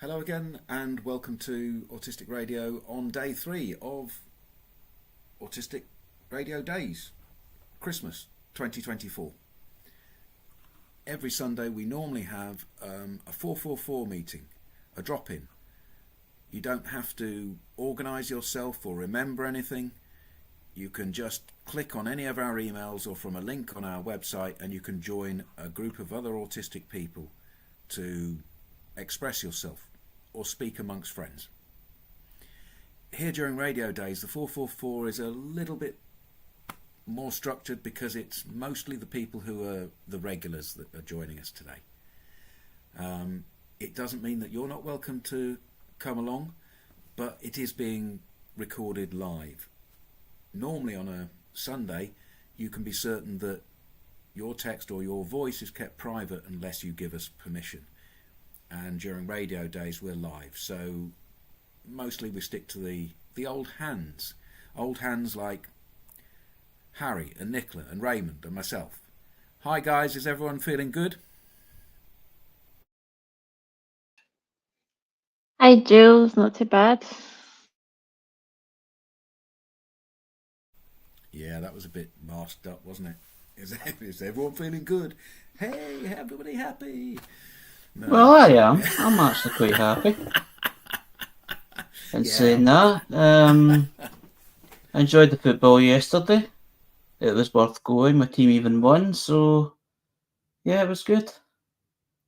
Hello again, and welcome to Autistic Radio on day 3 of Autistic Radio Days, Christmas 2024. Every Sunday we normally have a 444 meeting, a drop-in. You don't have to organise yourself or remember anything. You can just click on any of our emails or from a link on our website, and you can join a group of other autistic people to express yourself or speak amongst friends. Here during radio days, the 444 is a little bit more structured because it's mostly the people who are the regulars that are joining us today. It doesn't mean that you're not welcome to come along, but it is being recorded live. Normally on a Sunday, you can be certain that your text or your voice is kept private unless you give us permission. And during radio days we're live, so mostly we stick to the old hands like Harry and Nicola and Raymond and myself. Hi guys, is everyone feeling good? Hi Jules, not too bad. Yeah, that was a bit masked up, wasn't it? Is everyone feeling good? Hey, everybody happy? No. Well, I am. I'm actually quite happy. And saying that, I enjoyed the football yesterday. It was worth going. My team even won, so yeah, it was good.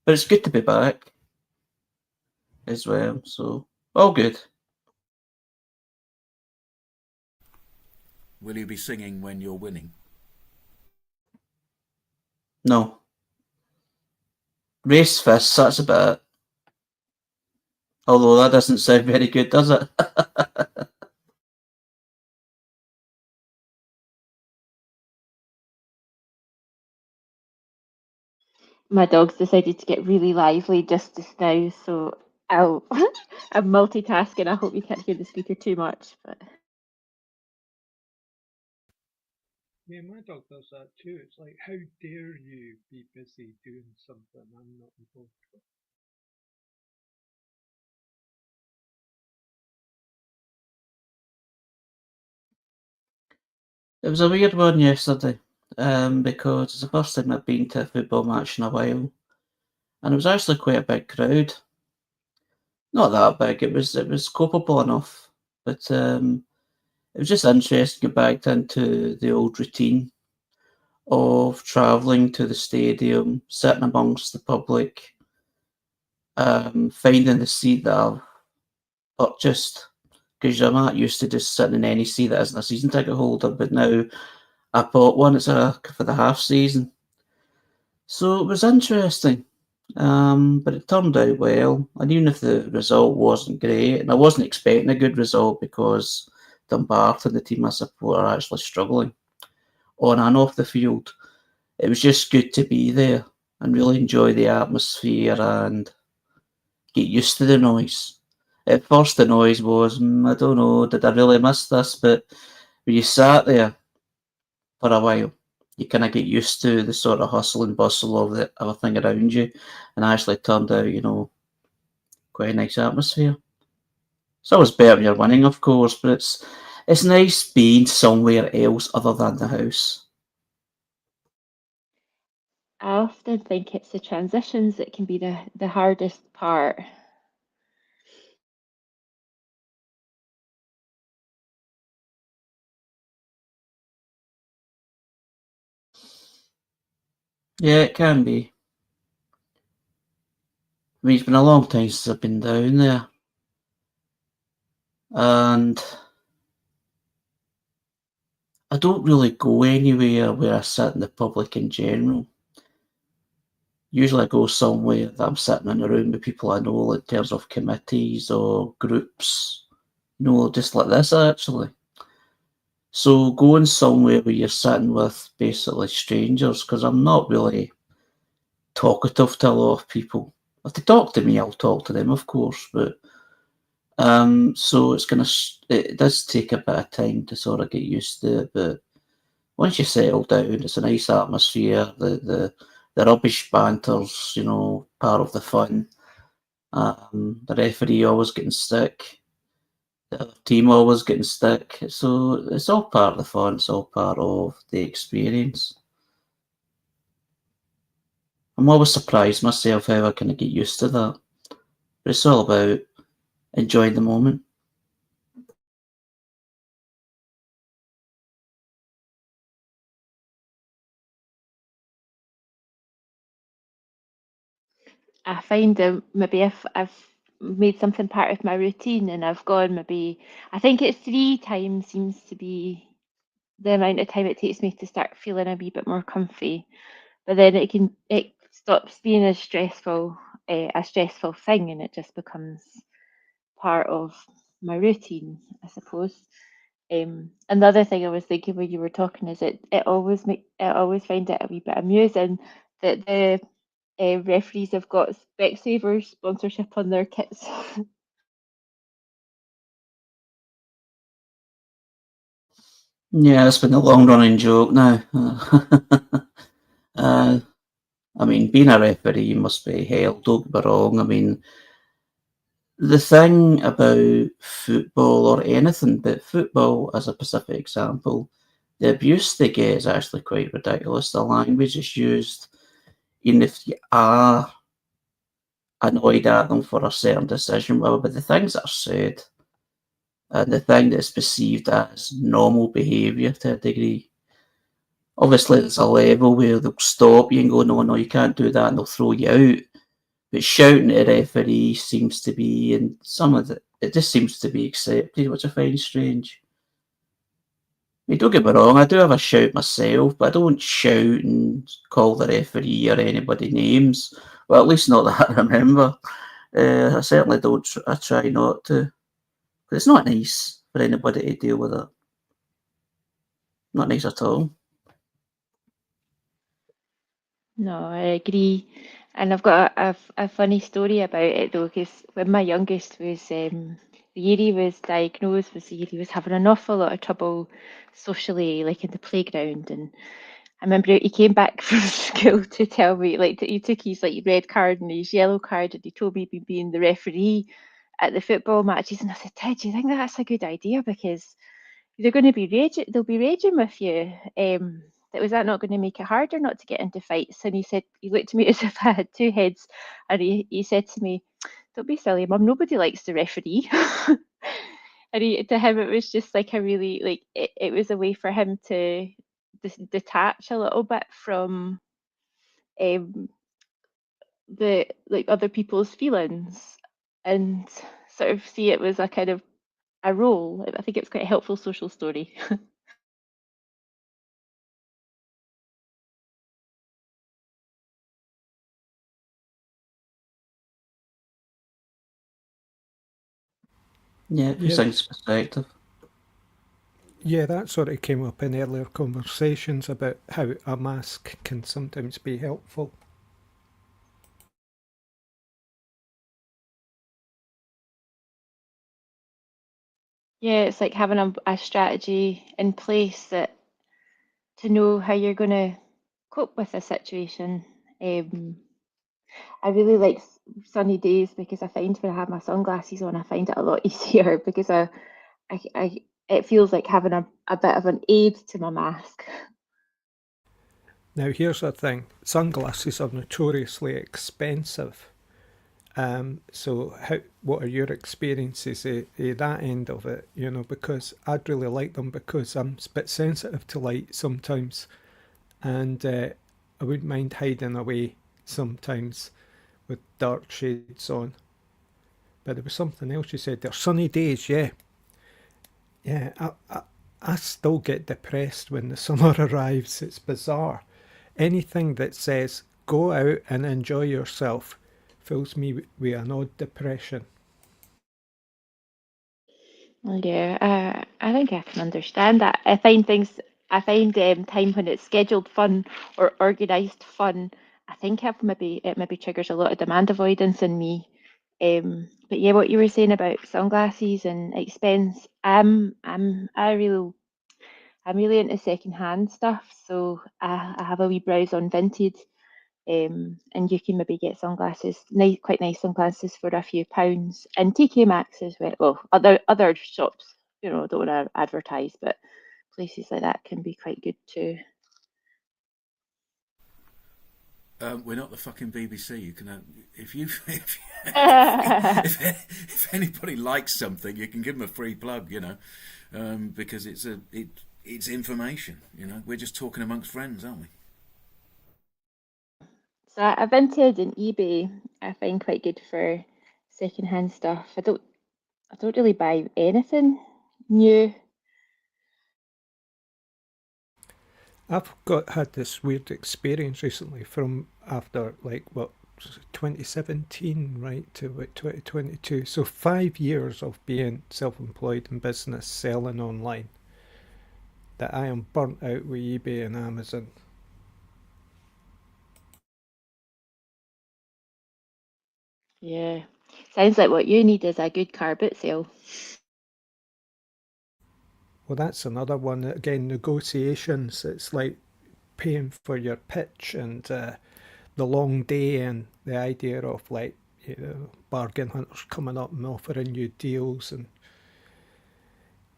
But it's good to be back as well, so all good. Will you be singing when you're winning? No. Race fists, that's about it. Although that doesn't sound very good, does it? My dog's decided to get really lively just now, so I'm multitasking. I hope you can't hear the speaker too much. But Yeah, my dog does that too. It's like, how dare you be busy doing something I'm not involved with? It was a weird one yesterday, because it's the first time I've been to a football match in a while, and it was actually quite a big crowd. Not that big. It was copable enough, but it was just interesting to get back into the old routine of travelling to the stadium, sitting amongst the public, finding the seat that I've purchased. Because I'm not used to just sitting in any seat that isn't a season ticket holder, but now I bought one. It's for the half season, so it was interesting. But it turned out well, and even if the result wasn't great, and I wasn't expecting a good result because Dumbarton, the team I support, are actually struggling on and off the field. It was just good to be there and really enjoy the atmosphere and get used to the noise. At first, the noise was, I don't know, did I really miss this? But when you sat there for a while, you kind of get used to the sort of hustle and bustle of everything around you, and actually turned out, quite a nice atmosphere. It's always better when you're winning, of course, but it's nice being somewhere else other than the house. I often think it's the transitions that can be the hardest part. Yeah, it can be. I mean, it's been a long time since I've been down there, and I don't really go anywhere where I sit in the public in general. Usually I go somewhere that I'm sitting in a room with people I know in terms of committees or groups, just like this actually. So going somewhere where you're sitting with basically strangers, because I'm not really talkative to a lot of people. If they talk to me, I'll talk to them, of course, but so it does take a bit of time to sort of get used to it, but once you settle down, it's a nice atmosphere. The rubbish banter's, part of the fun. The referee always getting stick, the other team always getting stick. So it's all part of the fun, it's all part of the experience. I'm always surprised myself how I kind of get used to that. But it's all about enjoying the moment. I find that maybe if I've made something part of my routine and I've gone maybe, I think it's 3 times seems to be the amount of time it takes me to start feeling a wee bit more comfy. But then it stops being a stressful thing, and it just becomes part of my routine, I suppose. And the other thing I was thinking when you were talking is I always find it a wee bit amusing that the referees have got Specsavers sponsorship on their kits. Yeah, it's been a long running joke now. I mean, being a referee must be hell, don't get me wrong. I mean, the thing about football or anything, but football as a specific example, the abuse they get is actually quite ridiculous. The language is used, even if you are annoyed at them for a certain decision, well, but the things that are said and the thing that's perceived as normal behaviour to a degree. Obviously, there's a level where they'll stop you and go, no, no, you can't do that, and they'll throw you out. But shouting at a referee seems to be, and some of it just seems to be accepted, which I find strange. I mean, don't get me wrong, I do have a shout myself, but I don't shout and call the referee or anybody names. Well, at least not that I remember. I certainly don't. I try not to. But it's not nice for anybody to deal with it. Not nice at all. No, I agree. And I've got a funny story about it though, because when my youngest was, the year he was diagnosed was the year he was having an awful lot of trouble socially, like in the playground. And I remember he came back from school to tell me, like, he took his like red card and his yellow card, and he told me he'd been being the referee at the football matches. And I said, Ted, do you think that's a good idea? Because they're going to be raging, they'll be raging with you. Was that not going to make it harder not to get into fights? And he said, he looked at me as if I had two heads, and he said to me, "Don't be silly, Mum. Nobody likes the referee." And to him, it was just like a really like it was a way for him to detach a little bit from um, the like other people's feelings and sort of see it was a kind of a role. I think it's quite a helpful social story. Yeah, it puts Yeah, things in perspective. yeah, that sort of came up in earlier conversations about how a mask can sometimes be helpful. Yeah, it's like having a strategy in place that to know how you're going to cope with a situation. Um, I really like sunny days because I find when I have my sunglasses on, I find it a lot easier because it feels like having a bit of an aid to my mask. Now, here's the thing: sunglasses are notoriously expensive. So, what are your experiences at that end of it? You know, because I'd really like them because I'm a bit sensitive to light sometimes, and I wouldn't mind hiding away sometimes with dark shades on. But there was something else you said there. Sunny days, yeah. Yeah, I still get depressed when the summer arrives. It's bizarre. Anything that says go out and enjoy yourself fills me with an odd depression. Yeah, I think I can understand that. I find time when it's scheduled fun or organised fun. I think it maybe triggers a lot of demand avoidance in me. But yeah, what you were saying about sunglasses and expense, I'm really into second hand stuff. So I have a wee browse on Vinted, and you can maybe get sunglasses, quite nice sunglasses for a few pounds. And TK Maxx as well. Other shops, don't want to advertise, but places like that can be quite good too. We're not the fucking BBC. You can, if anybody likes something, you can give them a free plug, because it's information. We're just talking amongst friends, aren't we? So Vinted and eBay I find quite good for secondhand stuff. I don't really buy anything new. I've had this weird experience recently from after 2017 right to 2022. So 5 years of being self-employed in business selling online that I am burnt out with eBay and Amazon. Yeah. Sounds like what you need is a good car boot sale. Well, that's another one. Again, negotiations. It's like paying for your pitch and the long day and the idea of bargain hunters coming up and offering you deals and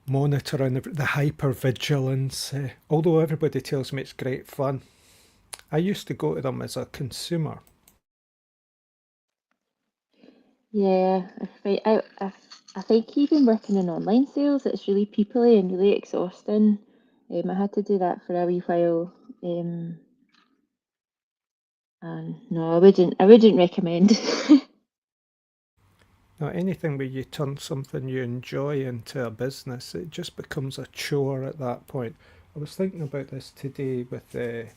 monitoring the hyper-vigilance. Although everybody tells me it's great fun. I used to go to them as a consumer. Yeah, I think even working in online sales, it's really peoply and really exhausting. I had to do that for a wee while. And no, I wouldn't recommend. Now, anything where you turn something you enjoy into a business, it just becomes a chore at that point. I was thinking about this today with, there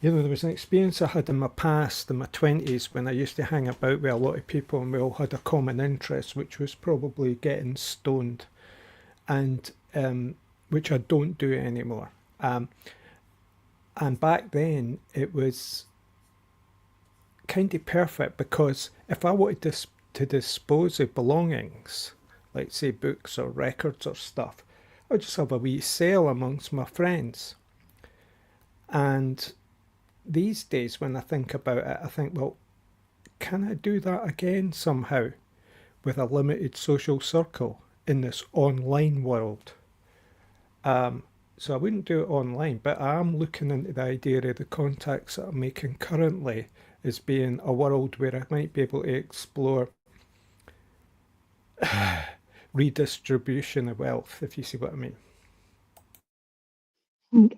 was an experience I had in my past, in my 20s, when I used to hang about with a lot of people and we all had a common interest, which was probably getting stoned, and which I don't do anymore. And back then, it was kind of perfect because if I wanted to dispose of belongings, like say books or records or stuff, I would just have a wee sale amongst my friends. And these days, when I think about it, I think, well, can I do that again somehow with a limited social circle in this online world? So I wouldn't do it online, but I am looking into the idea of the contacts that I'm making currently as being a world where I might be able to explore redistribution of wealth, if you see what I mean.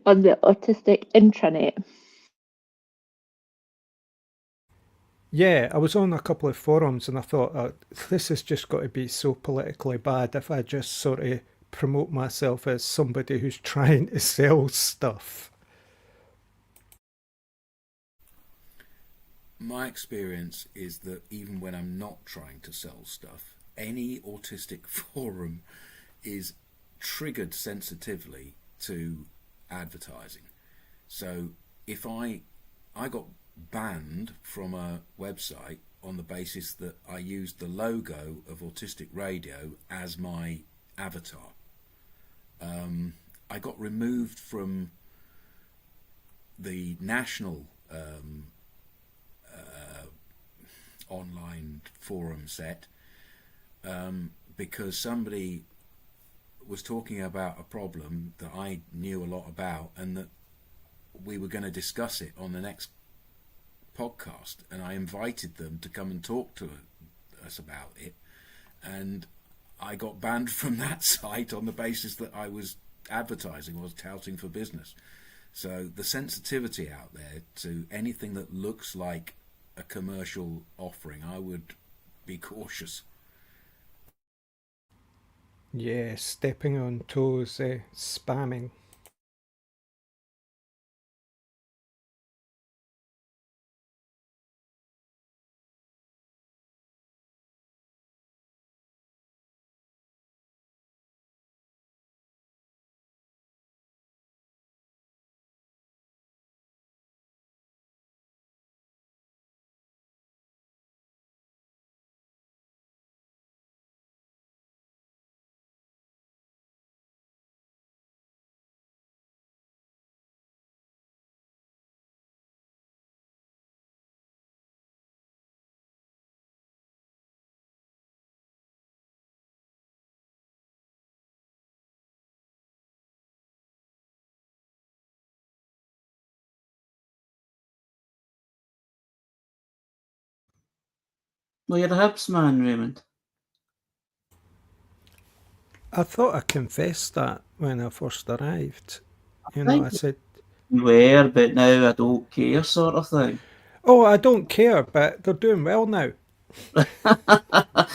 On the autistic intranet. Yeah, I was on a couple of forums and I thought, this has just got to be so politically bad if I just sort of promote myself as somebody who's trying to sell stuff. My experience is that even when I'm not trying to sell stuff, any autistic forum is triggered sensitively to advertising. So if I got banned from a website on the basis that I used the logo of Autistic Radio as my avatar. I got removed from the national online forum set because somebody was talking about a problem that I knew a lot about and that we were going to discuss it on the next podcast, and I invited them to come and talk to us about it, and I got banned from that site on the basis that I was advertising or was touting for business. So the sensitivity out there to anything that looks like a commercial offering, I would be cautious. Yeah, stepping on toes, spamming. Well, you're a Hibs man, Raymond. I thought I confessed that when I first arrived. You think know, I said, you were, but now I don't care, sort of thing. "Oh, I don't care, but they're doing well now."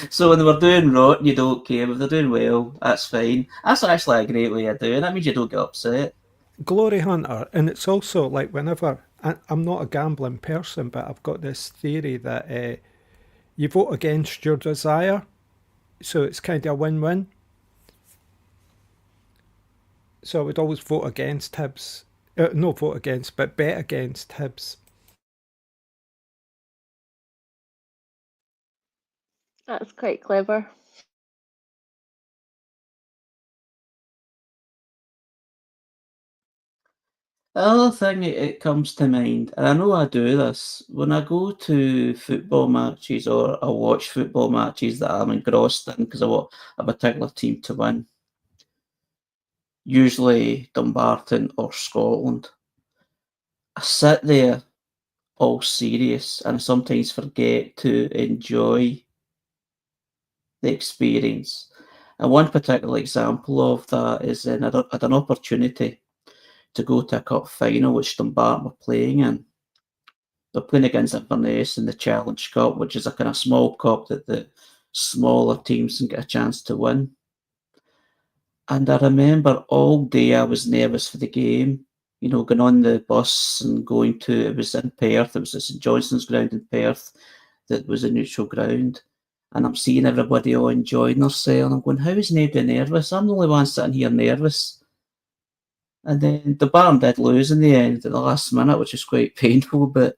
So when they were doing rotten, you don't care. If they're doing well, that's fine. That's actually a great way of doing it. That means you don't get upset. Glory hunter, and it's also like whenever I'm not a gambling person, but I've got this theory that you vote against your desire, so it's kind of a win-win. So I would always vote against Hibs. Not vote against, but bet against Hibs. That's quite clever. The other thing it comes to mind, and I know I do this, when I go to football matches or I watch football matches that I'm engrossed in because I want a particular team to win, usually Dumbarton or Scotland, I sit there all serious and I sometimes forget to enjoy the experience. And one particular example of that is I had an opportunity to go to a cup final which Dumbarton were playing in. They're playing against Inverness in the Challenge Cup, which is a kind of small cup that the smaller teams can get a chance to win. And I remember all day I was nervous for the game, you know, going on the bus and going to, it was in Perth, it was at St Johnstone's ground in Perth that was a neutral ground. And I'm seeing everybody all enjoying themselves. And I'm going, how is nobody nervous? I'm the only one sitting here nervous. And then the Barn did lose in the end at the last minute, which is quite painful. But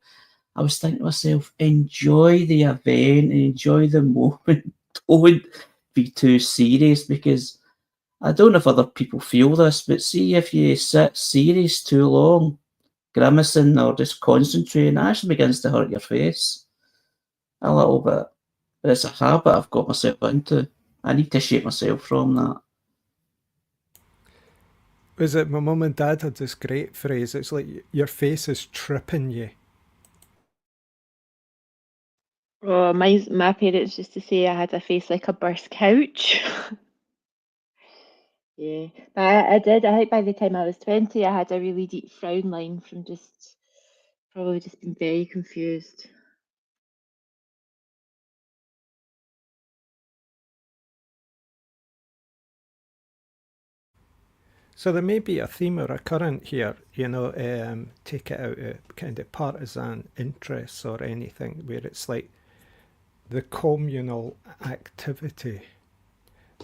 I was thinking to myself, enjoy the event and enjoy the moment. Don't be too serious, because I don't know if other people feel this, but see if you sit serious too long, grimacing or just concentrating, it actually begins to hurt your face a little bit. But it's a habit I've got myself into. I need to shake myself from that. Was it my mum and dad had this great phrase? It's like your face is tripping you. Oh, my parents used to say I had a face like a burst couch. Yeah, but I did. I think by the time I was 20, I had a really deep frown line from just probably just being very confused. So there may be a theme or a current here, you know, take it out of kind of partisan interests or anything, where it's like the communal activity,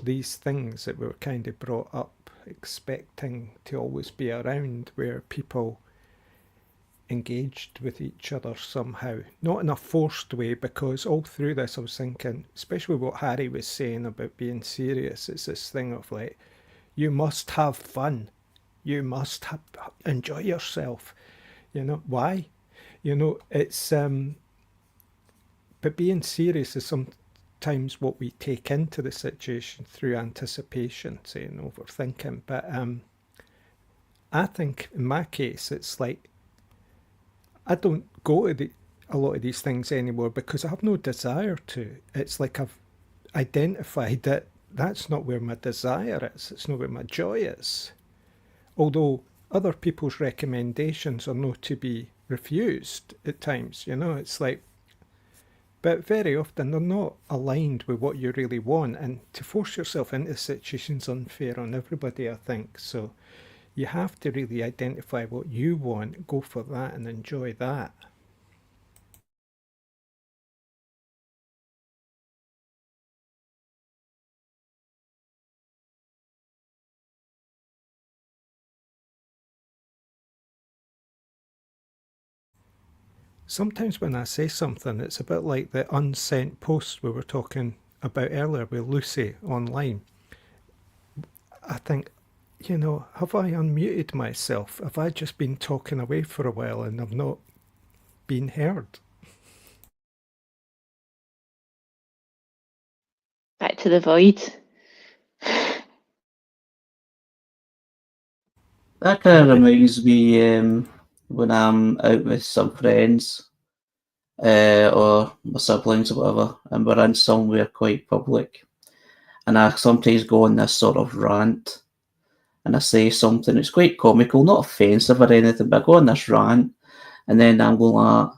these things that were kind of brought up expecting to always be around, where people engaged with each other somehow, not in a forced way, because all through this I was thinking, especially what Harry was saying about being serious, it's this thing of like, you must have fun, you must enjoy yourself, you know. Why? You know, it's but being serious is sometimes what we take into the situation through anticipation, saying overthinking. But I think in my case it's like I don't go to a lot of these things anymore because I have no desire to. It's like I've identified that that's not where my desire is, it's not where my joy is. Although other people's recommendations are not to be refused at times, you know, it's like, but very often they're not aligned with what you really want, and to force yourself into situations unfair on everybody, I think. So you have to really identify what you want, go for that and enjoy that. Sometimes when I say something, it's a bit like the unsent post we were talking about earlier with Lucy online. I think, you know, have I unmuted myself? Have I just been talking away for a while and I've not been heard? Back to the void. That kind of reminds me when I'm out with some friends or my siblings or whatever, and we're in somewhere quite public, and I sometimes go on this sort of rant, and I say something, it's quite comical, not offensive or anything, but I go on this rant, and then I'm going like,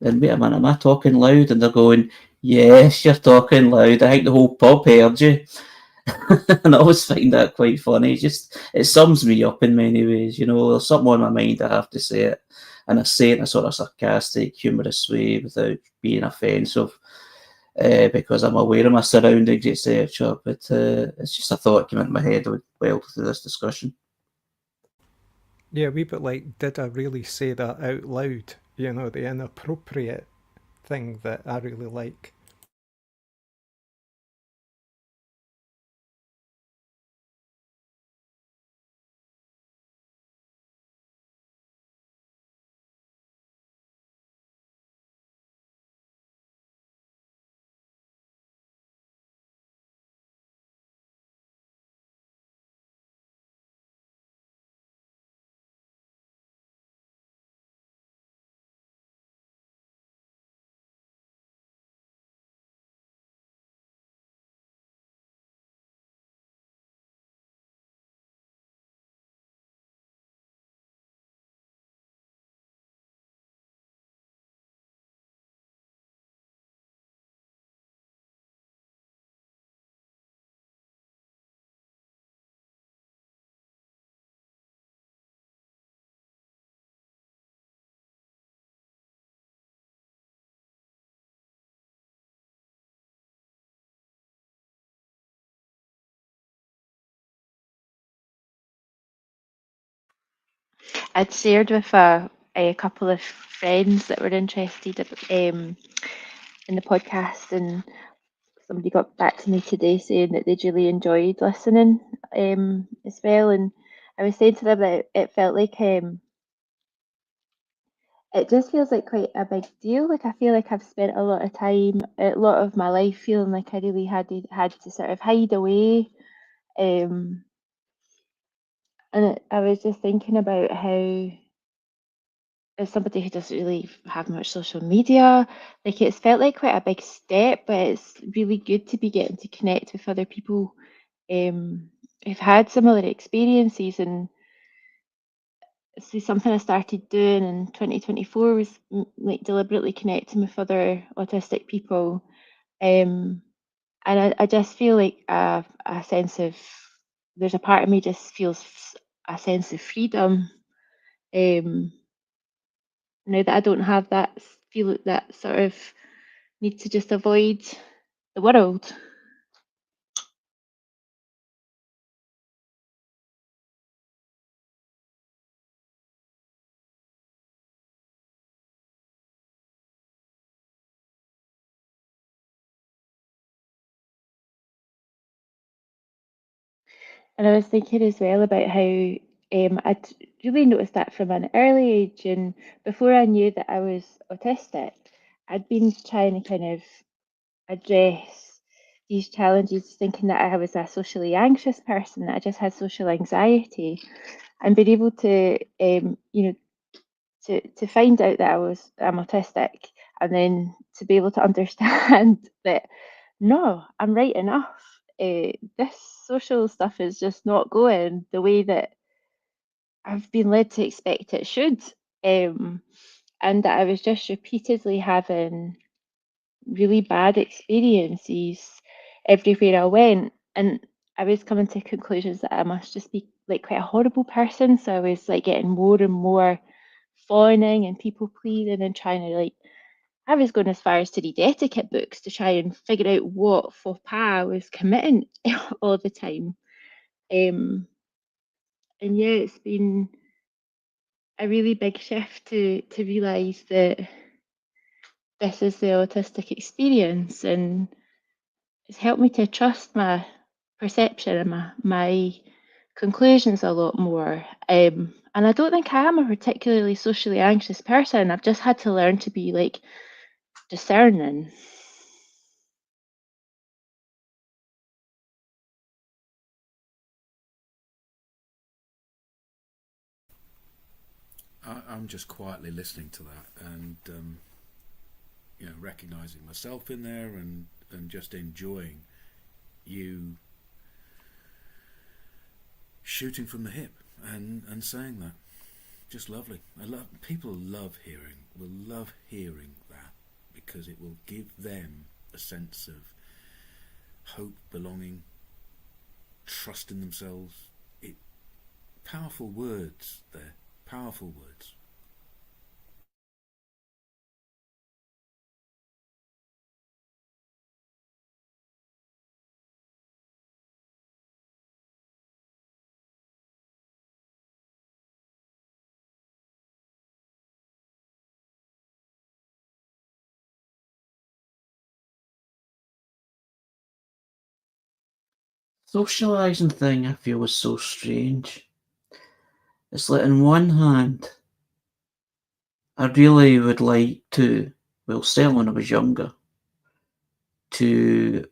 then wait a minute, am I talking loud? And they're going, yes, you're talking loud. I think the whole pub heard you. And I always find that quite funny. It sums me up in many ways. There's something on my mind, I have to say it. And I say it in a sort of sarcastic, humorous way without being offensive, because I'm aware of my surroundings, etc. But it's just a thought that came into my head well through this discussion. Yeah, a wee bit like, did I really say that out loud? The inappropriate thing that I really like. I'd shared with a couple of friends that were interested in the podcast, and somebody got back to me today saying that they'd really enjoyed listening as well. And I was saying to them that it felt like it just feels like quite a big deal. Like I feel like I've spent a lot of time, a lot of my life, feeling like I really had to sort of hide away. Um, I was just thinking about how, as somebody who doesn't really have much social media, like it's felt like quite a big step, but it's really good to be getting to connect with other people who've had similar experiences. And so something I started doing in 2024 was like deliberately connecting with other autistic people. Um, and I just feel like a sense of, there's a part of me just feels a sense of freedom. Um, Now that I don't have feel that sort of need to just avoid the world. And I was thinking as well about how I'd really noticed that from an early age, and before I knew that I was autistic, I'd been trying to kind of address these challenges, thinking that I was a socially anxious person, that I just had social anxiety, and being able to, to find out that I'm autistic, and then to be able to understand that no, I'm right enough. This social stuff is just not going the way that I've been led to expect it should. Um, and that I was just repeatedly having really bad experiences everywhere I went. And I was coming to conclusions that I must just be like quite a horrible person. So I was like getting more and more fawning and people pleasing and trying to like, I was going as far as to read etiquette books to try and figure out what faux pas I was committing all the time. Um, and yeah, it's been a really big shift to realise that this is the autistic experience, and it's helped me to trust my perception and my conclusions a lot more. And I don't think I am a particularly socially anxious person. I've just had to learn to be like discerning. I'm just quietly listening to that, and recognizing myself in there and just enjoying you shooting from the hip and saying that. Just lovely. People will love hearing that, because it will give them a sense of hope, belonging, trust in themselves. Powerful words there. Powerful words. Socialising thing I feel was so strange. It's like, on one hand, I really would like to, well, certainly when I was younger, to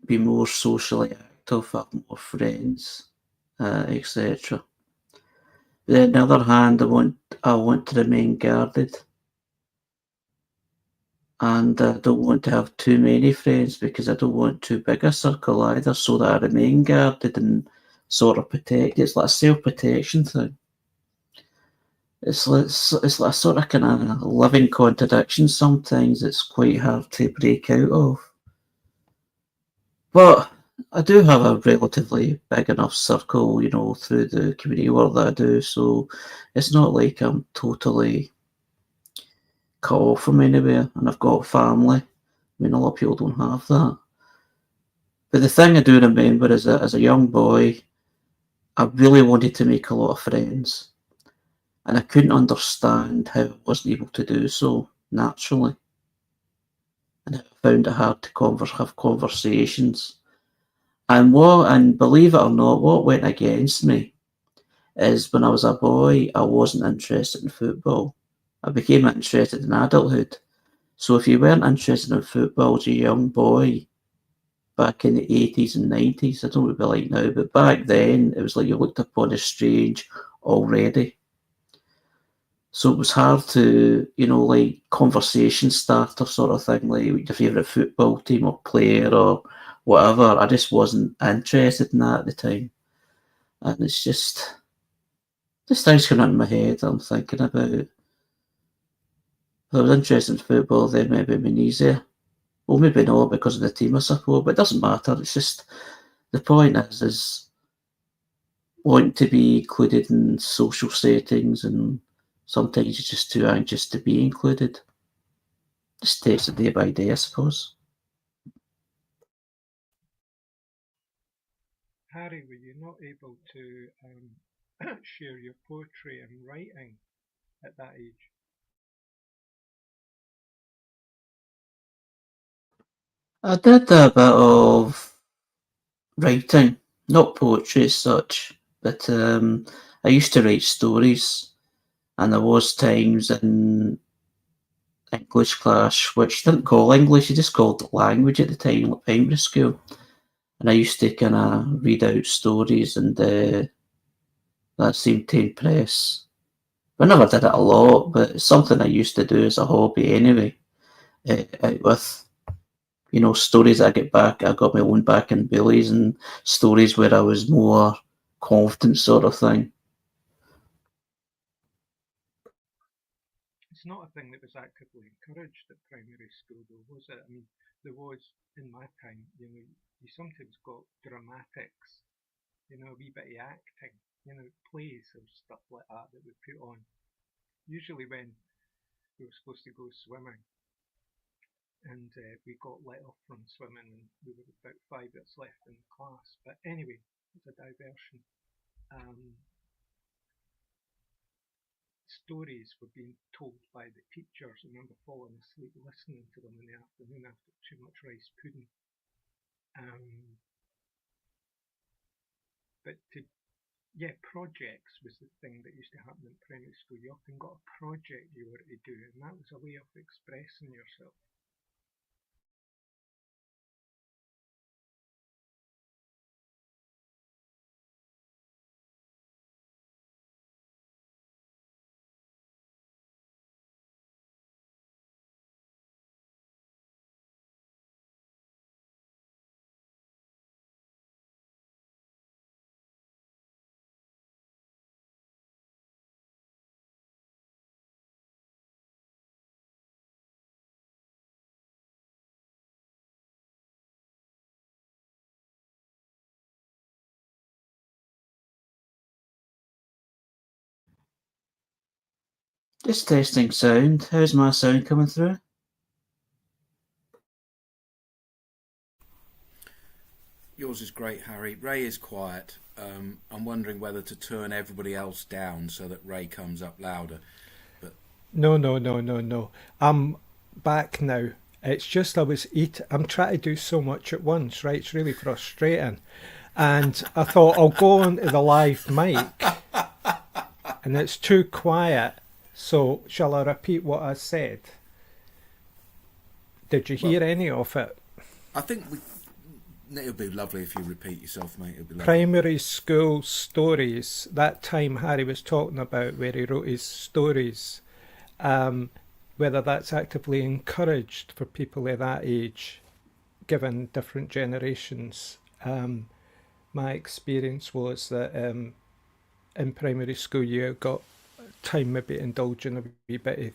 be more socially active, have more friends, etc. But on the other hand, I want to remain guarded, and I don't want to have too many friends because I don't want too big a circle either, so that I remain guarded and sort of protect. It's like a self-protection thing. It's like a sort of kind of living contradiction. Sometimes it's quite hard to break out of. But I do have a relatively big enough circle, through the community work that I do, so it's not like I'm totally cut off from anywhere, and I've got family. I mean, a lot of people don't have that. But the thing I do remember is that as a young boy, I really wanted to make a lot of friends, and I couldn't understand how I wasn't able to do so naturally, and I found it hard to have conversations. And believe it or not, what went against me is when I was a boy, I wasn't interested in football. I became interested in adulthood. So if you weren't interested in football as a young boy back in the 80s and 90s, I don't know what it'd be like now, but back then it was like you looked upon as strange already. So it was hard to, like conversation starter sort of thing, like your favourite football team or player or whatever. I just wasn't interested in that at the time. And it's just things coming into my head I'm thinking about. If I was interested in football, then maybe it'd been easier. Well, maybe not because of the team I support, but it doesn't matter. It's just, the point is wanting to be included in social settings, and sometimes you're just too anxious to be included. Just takes it day by day, I suppose. Harry, were you not able to share your poetry and writing at that age? I did a bit of writing, not poetry as such, but I used to write stories, and there was times in English class, which you didn't call English, you just called it language at the time, like primary school. And I used to kind of read out stories, and that seemed to impress. I never did it a lot, but it's something I used to do as a hobby anyway. Out with, stories I got my own back in bullies, and stories where I was more confident sort of thing. It's not a thing that was actively encouraged at primary school, though, was it? I mean, there was in my time, you sometimes got dramatics, a wee bit of acting, plays or stuff like that that we put on. Usually when we were supposed to go swimming, and we got let off from swimming, and we were about 5 years left in the class. But anyway, it's a diversion. Um, Stories were being told by the teachers. I remember falling asleep listening to them in the afternoon after too much rice pudding. But projects was the thing that used to happen in primary school. You often got a project you were to do, and that was a way of expressing yourself. Just testing sound. How's my sound coming through? Yours is great, Harry. Ray is quiet. I'm wondering whether to turn everybody else down so that Ray comes up louder. No. I'm back now. It's just I'm trying to do so much at once, right? It's really frustrating. And I thought I'll go on to the live mic and it's too quiet. So shall I repeat what I said? Did you hear any of it? I think it would be lovely if you repeat yourself, mate. It would be lovely. Primary school stories. That time Harry was talking about where he wrote his stories. Whether that's actively encouraged for people of that age, given different generations. My experience was that in primary school you got time maybe to indulge in a wee bit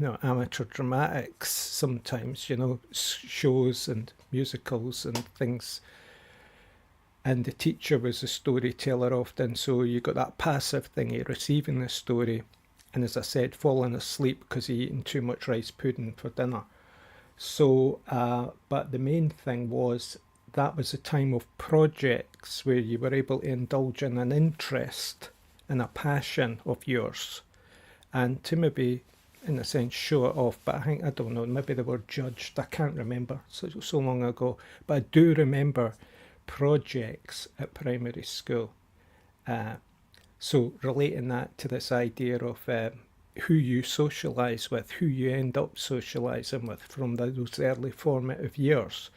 of amateur dramatics sometimes, shows and musicals and things. And the teacher was a storyteller often, so you got that passive thing of receiving the story. And as I said, falling asleep because he eaten too much rice pudding for dinner. So, but the main thing was that was a time of projects where you were able to indulge in an interest and a passion of yours, and to maybe, in a sense, show it off. But I don't know, maybe they were judged. I can't remember. So long ago. But I do remember projects at primary school. So relating that to this idea of who you socialise with, who you end up socialising with from those early formative years,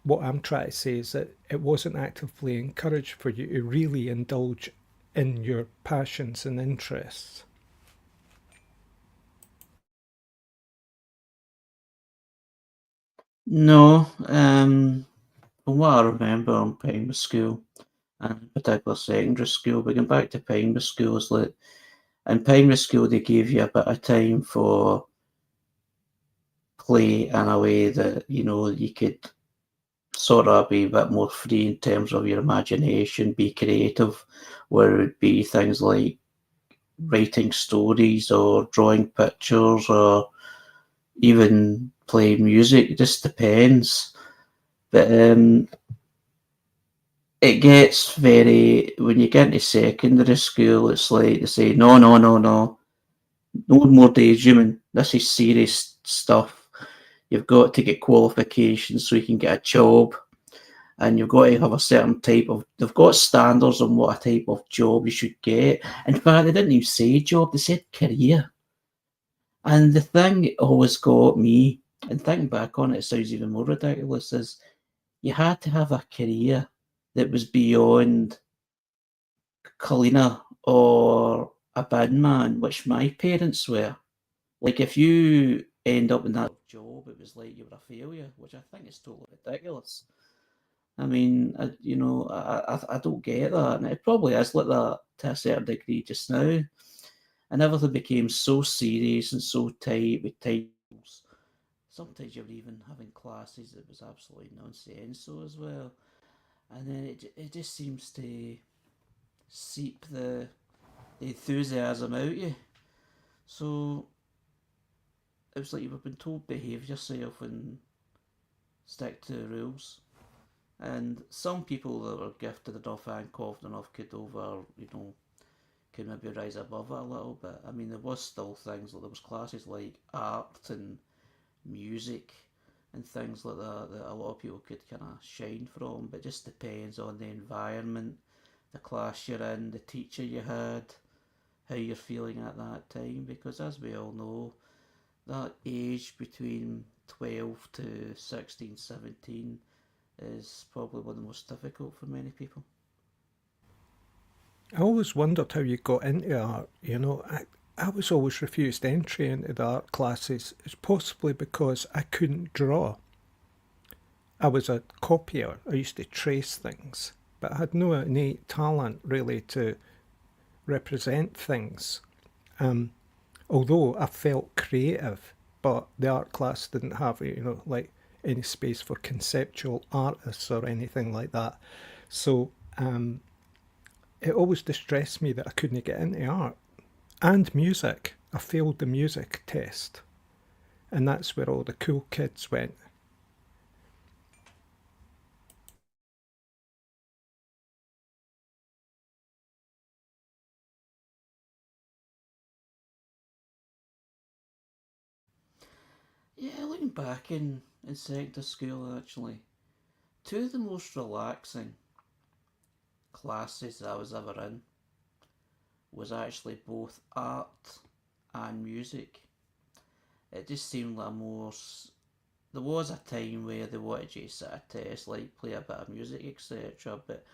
what I'm trying to say is that it wasn't actively encouraged for you to really indulge in your passions and interests. No. From what I remember in primary school, and in particular secondary school, but going back to primary schools, like in primary school they gave you a bit of time for play in a way that you could sort of be a bit more free in terms of your imagination, be creative, where it would be things like writing stories or drawing pictures or even playing music. It just depends. But it gets when you get into secondary school, it's like they say, no more daydreaming. This is serious stuff. You've got to get qualifications so you can get a job, and you've got to have a certain they've got standards on what a type of job you should get. In fact, they didn't even say job, they said career. And the thing that always got me, and thinking back on it, it sounds even more ridiculous, is you had to have a career that was beyond cleaner or a bin man, which my parents were. Like, if you end up in that job, it was like you were a failure, which I think is totally ridiculous. I mean, I don't get that, and it probably is like that to a certain degree just now. And everything became so serious and so tight with titles. Sometimes you were even having classes that was absolutely nonsensical as well. And then it just seems to seep the enthusiasm out of you. So it was like you were being told behave yourself and stick to the rules. And some people that were gifted enough and confident enough could maybe rise above it a little bit. I mean, there was still things like there was classes like art and music and things like that a lot of people could kind of shine from, but it just depends on the environment, the class you're in, the teacher you had, how you're feeling at that time, because as we all know, that age between 12 to 16, 17 is probably one of the most difficult for many people. I always wondered how you got into art. I was always refused entry into the art classes. It's possibly because I couldn't draw. I was a copier. I used to trace things, but I had no innate talent really to represent things. Although I felt creative, but the art class didn't have, like any space for conceptual artists or anything like that. So it always distressed me that I couldn't get into art. and music. I failed the music test, and that's where all the cool kids went. Yeah, looking back in secondary school, actually, two of the most relaxing classes that I was ever in was actually both art and music. It just seemed like there was a time where they wanted you to sit a test, like play a bit of music, etc. But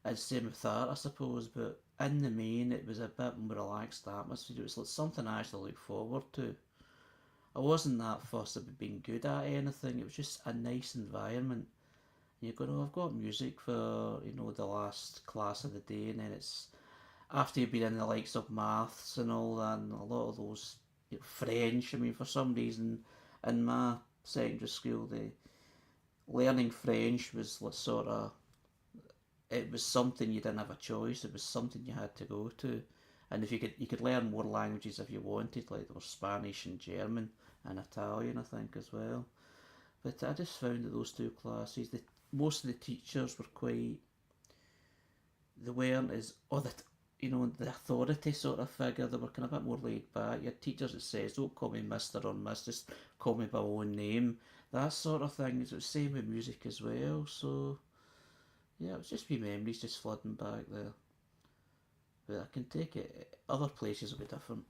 and same with art, I suppose. But in the main, it was a bit more relaxed atmosphere. It was like something I actually looked forward to. I wasn't that fussed about being good at anything. It was just a nice environment. And you're going, oh, I've got music for the last class of the day, and then it's after you've been in the likes of maths and all that, and a lot of those French. I mean, for some reason, in my secondary school, the learning French was sort of it was something you didn't have a choice. It was something you had to go to, and if you could learn more languages if you wanted, like there was Spanish and German and Italian, I think as well. But I just found that those two classes, most of the teachers were quite. They weren't as the authority sort of figure. They were kind of a bit more laid back. You had teachers that says, "Don't call me Mister or Miss, just call me by my own name." That sort of thing. It's the same with music as well. So yeah, it was just wee memories just flooding back there. But I can take it. Other places will be different.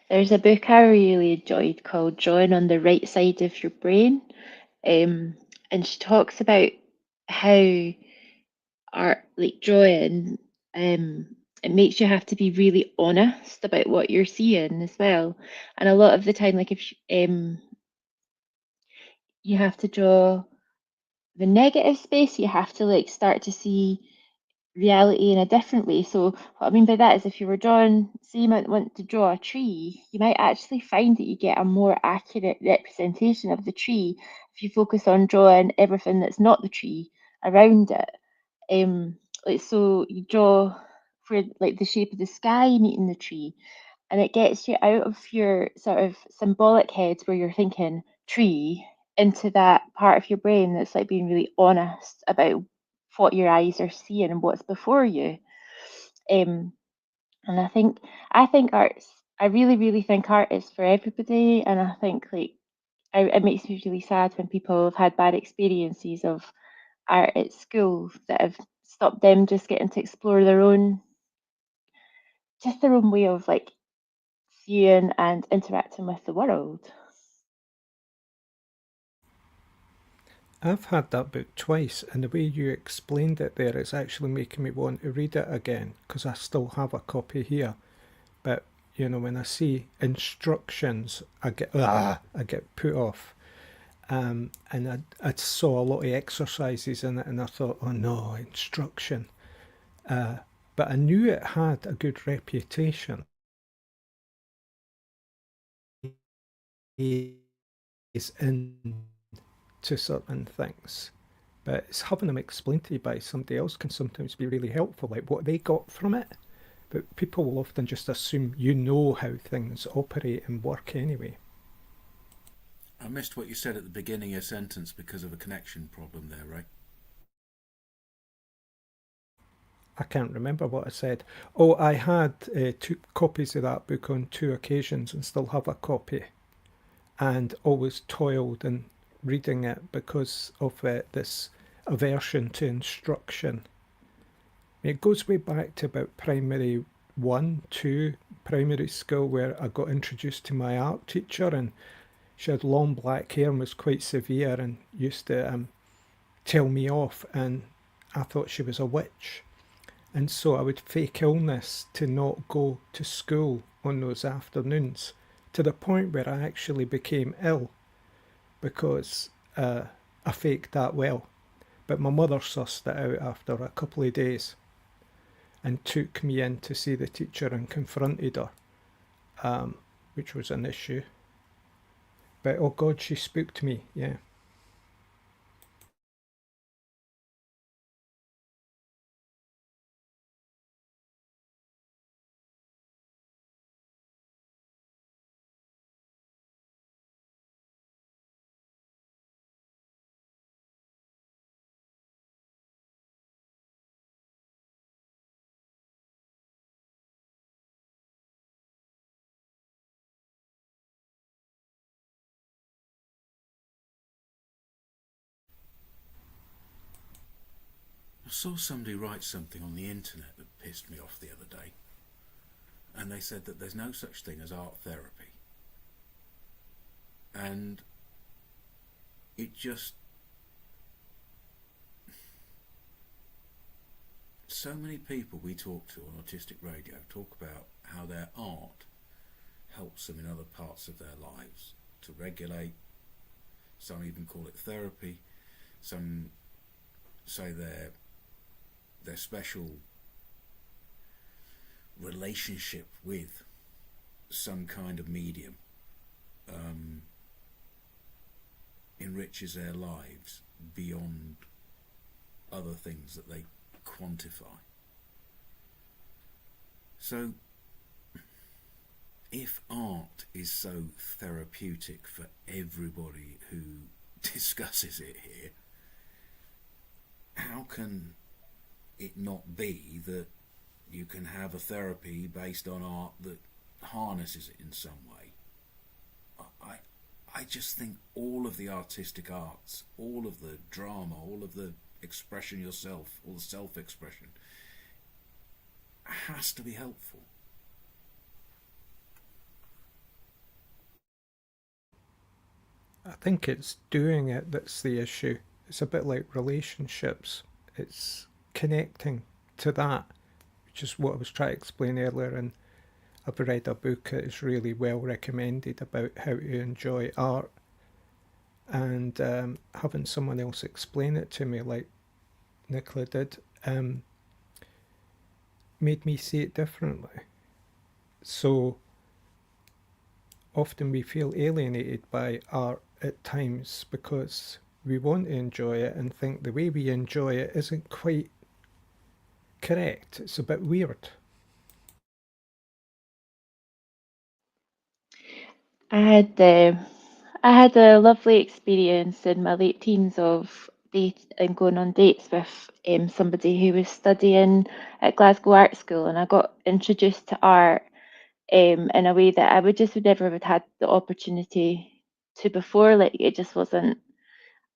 There's a book I really enjoyed called Drawing on the Right Side of Your Brain. Um, and she talks about how art, like drawing, it makes you have to be really honest about what you're seeing as well. And a lot of the time, like if you have to draw the negative space, you have to like start to see reality in a different way. So what I mean by that is if you were drawing, say you might want to draw a tree, you might actually find that you get a more accurate representation of the tree if you focus on drawing everything that's not the tree around it. Like so you draw for like the shape of the sky meeting the tree, and it gets you out of your sort of symbolic head where you're thinking tree into that part of your brain that's like being really honest about what your eyes are seeing and what's before you. Um, and I think art's I really really think art is for everybody, and I think like it makes me really sad when people have had bad experiences of art at school that have stopped them just getting to explore their own way of like seeing and interacting with the world. I've had that book twice, and the way you explained it there is actually making me want to read it again because I still have a copy here. But when I see instructions, I get put off. And I saw a lot of exercises in it, and I thought, oh no, instruction. But I knew it had a good reputation. Is into certain things, but it's having them explained to you by somebody else can sometimes be really helpful, like what they got from it. But people will often just assume you know how things operate and work anyway. I missed what you said at the beginning of your sentence because of a connection problem there, right? I can't remember what I said. Oh, I had two copies of that book on two occasions and still have a copy, and always toiled in reading it because of this aversion to instruction. It goes way back to about primary 1, 2 primary school, where I got introduced to my art teacher, and she had long black hair and was quite severe and used to tell me off, and I thought she was a witch. And so I would fake illness to not go to school on those afternoons, to the point where I actually became ill because I faked that well. But my mother sussed it out after a couple of days and took me in to see the teacher and confronted her, which was an issue. But oh God, she spooked me, yeah. I saw somebody write something on the internet that pissed me off the other day, and they said that there's no such thing as art therapy. And it just... So many people we talk to on Autistic Radio talk about how their art helps them in other parts of their lives to regulate. Some even call it therapy. Some say their special relationship with some kind of medium enriches their lives beyond other things that they quantify. So if art is so therapeutic for everybody who discusses it here, how can it not be that you can have a therapy based on art that harnesses it in some way? I just think all of the artistic arts, all of the drama, all of the expression yourself, all the self-expression, has to be helpful. I think it's doing it that's the issue. It's a bit like relationships. It's connecting to that, which is what I was trying to explain earlier. And I've read a book that is really well recommended about how to enjoy art. And having someone else explain it to me, like Nicola did, made me see it differently. So often we feel alienated by art at times because we want to enjoy it and think the way we enjoy it isn't quite correct. It's a bit weird. I had a lovely experience in my late teens of going on dates with somebody who was studying at Glasgow Art School, and I got introduced to art in a way that I would never have had the opportunity to before. Like, it just wasn't,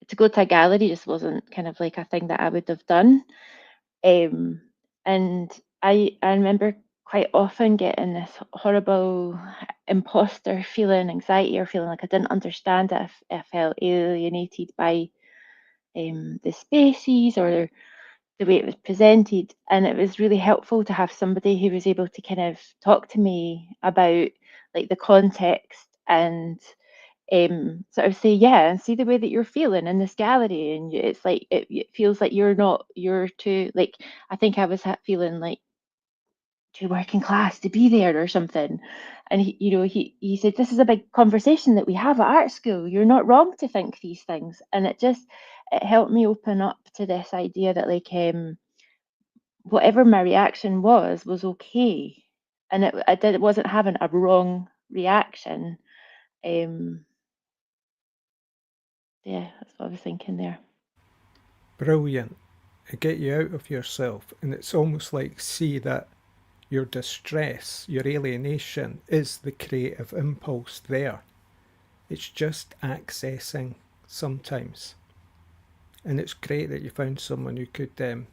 to go to a gallery just wasn't kind of like a thing that I would have done. And I remember quite often getting this horrible imposter feeling, anxiety, or feeling like I didn't understand it. I felt alienated by the spaces or the way it was presented. And it was really helpful to have somebody who was able to kind of talk to me about like the context and sort of say, yeah, and see the way that you're feeling in this gallery, and it's like it feels like you're too, like, I think I was feeling like too working class to be there or something. And he said, this is a big conversation that we have at art school, you're not wrong to think these things. And it helped me open up to this idea that, like, whatever my reaction was okay, and it wasn't having a wrong reaction. Yeah, that's what I was thinking there. Brilliant. It get you out of yourself, and it's almost like see that your distress, your alienation is the creative impulse there. It's just accessing sometimes. And it's great that you found someone who could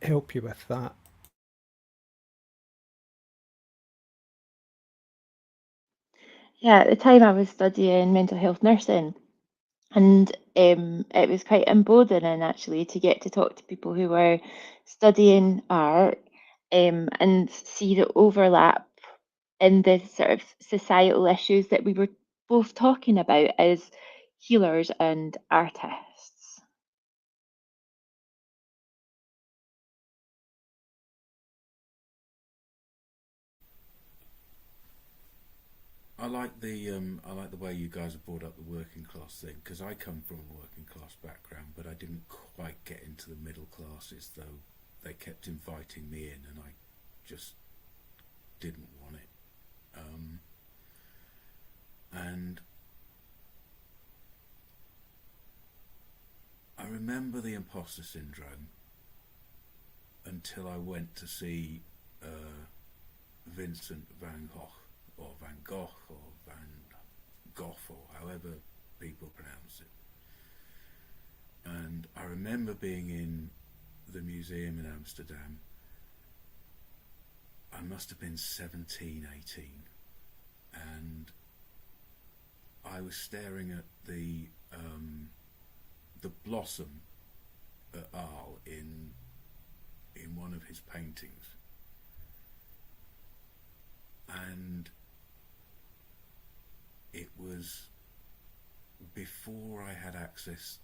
help you with that. Yeah, at the time I was studying mental health nursing, And it was quite emboldening actually to get to talk to people who were studying art and see the overlap in the sort of societal issues that we were both talking about as healers and artists. I like the way you guys have brought up the working class thing, because I come from a working class background, but I didn't quite get into the middle classes, though they kept inviting me in, and I just didn't want it. And I remember the imposter syndrome until I went to see Vincent van Gogh, or Van Gogh, or Van Gogh, or however people pronounce it. And I remember being in the museum in Amsterdam. I must have been 17, 18, and I was staring at the blossom at Arles in one of his paintings, and it was before I had access.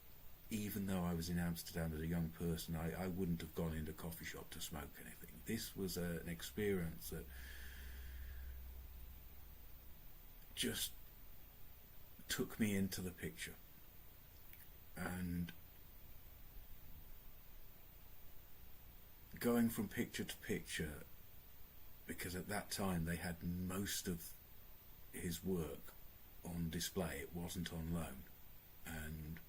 Even though I was in Amsterdam as a young person, I wouldn't have gone into a coffee shop to smoke anything. This was an experience that just took me into the picture. And going from picture to picture, because at that time they had most of his work on display, it wasn't on loan, and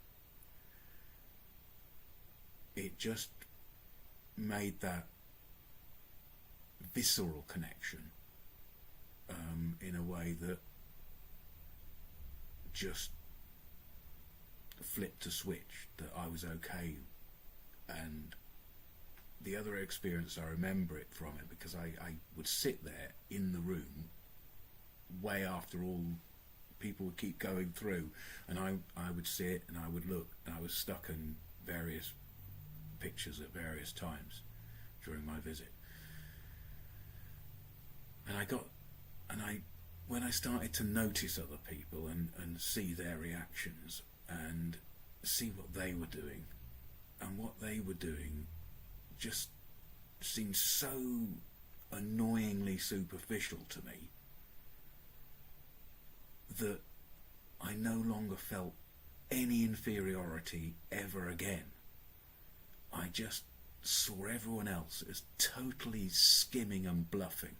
it just made that visceral connection in a way that just flipped a switch that I was okay. And the other experience, I remember it from it because I would sit there in the room way after all people would keep going through, and I would sit and I would look, and I was stuck in various pictures at various times during my visit. And when I started to notice other people and see their reactions and see what they were doing, and what they were doing just seemed so annoyingly superficial to me that I no longer felt any inferiority ever again. I just saw everyone else as totally skimming and bluffing.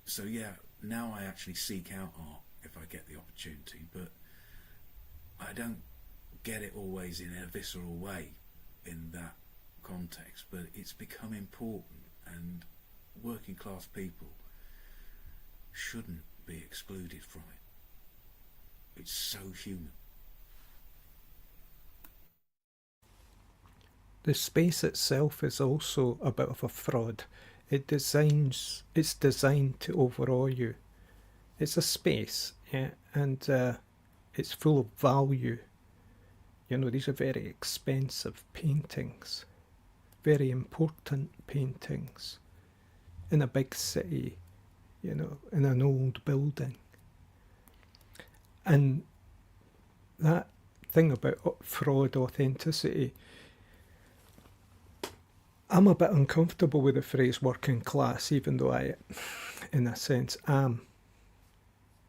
So yeah, now I actually seek out art if I get the opportunity, but I don't get it always in a visceral way in that context, but it's become important, and working class people shouldn't be excluded from it. It's so human. The space itself is also a bit of a fraud. It's designed to overawe you. It's a space, yeah, and it's full of value. You know, these are very expensive paintings, very important paintings in a big city, you know, in an old building. And that thing about fraud, authenticity, I'm a bit uncomfortable with the phrase working class, even though I, in a sense, am.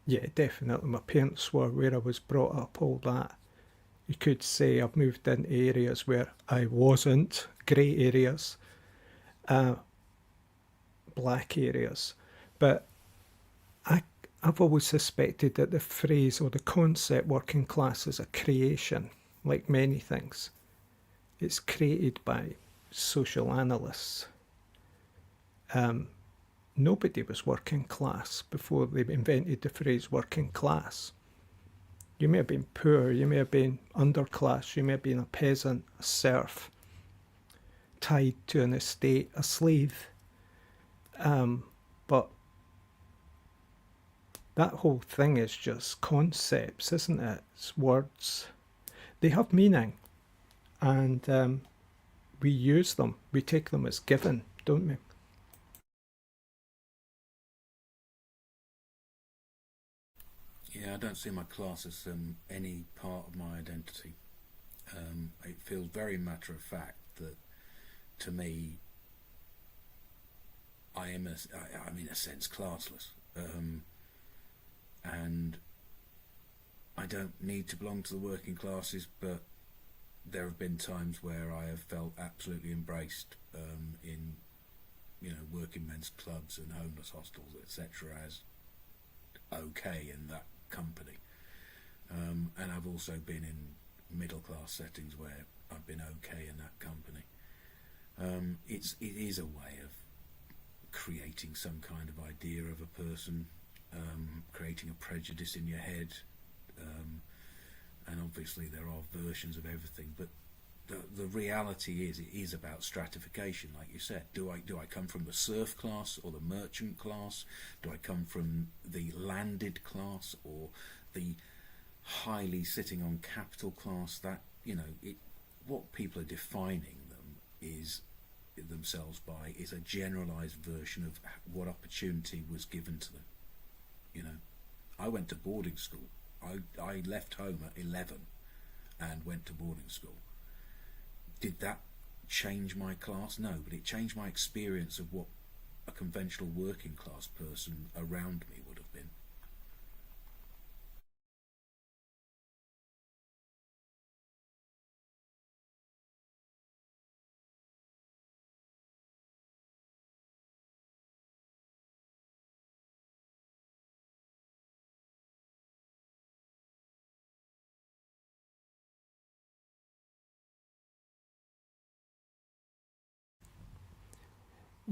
Yeah, definitely. My parents were, where I was brought up, all that. You could say I've moved into areas where I wasn't, grey areas, black areas. But I've always suspected that the phrase or the concept working class is a creation, like many things. It's created by social analysts. Nobody was working class before they invented the phrase working class. You may have been poor, you may have been underclass, you may have been a peasant, a serf, tied to an estate, a slave. But that whole thing is just concepts, isn't it? It's words. They have meaning, and we use them. We take them as given, don't we? Yeah, I don't see my class as any part of my identity. It feels very matter of fact that, to me, I'm in a sense classless, and I don't need to belong to the working classes, but there have been times where I have felt absolutely embraced in, working men's clubs and homeless hostels, etc., as okay in that company. And I've also been in middle class settings where I've been okay in that company. It is a way of creating some kind of idea of a person, creating a prejudice in your head, and obviously there are versions of everything, but the reality is, it is about stratification, like you said. Do I come from the serf class or the merchant class? Do I come from the landed class or the highly sitting on capital class? That, what people are defining themselves by is a generalized version of what opportunity was given to them. I went to boarding school. I left home at 11 and went to boarding school. Did that change my class? No, but it changed my experience of what a conventional working class person around me would have been.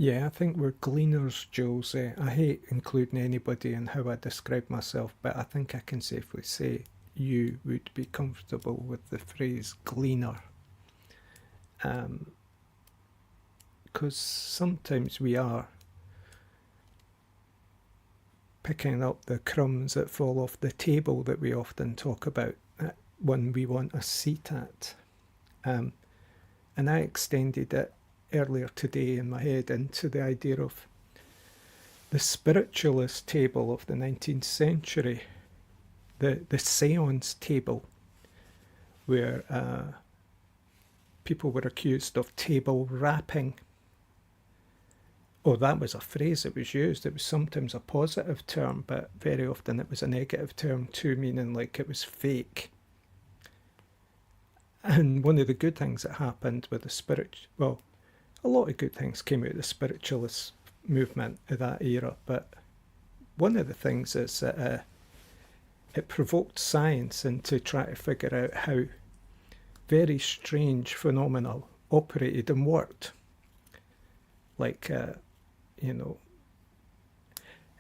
Yeah, I think we're gleaners, Jules. I hate including anybody in how I describe myself, but I think I can safely say you would be comfortable with the phrase gleaner. Because sometimes we are picking up the crumbs that fall off the table that we often talk about when we want a seat at. And I extended it earlier today in my head into the idea of the spiritualist table of the 19th century, the seance table, where people were accused of table rapping. Oh, that was a phrase that was used. It was sometimes a positive term, but very often it was a negative term too, meaning like it was fake. And one of the good things that happened with a lot of good things came out of the spiritualist movement of that era, but one of the things is that it provoked science into trying to figure out how very strange phenomena operated and worked. Like, and it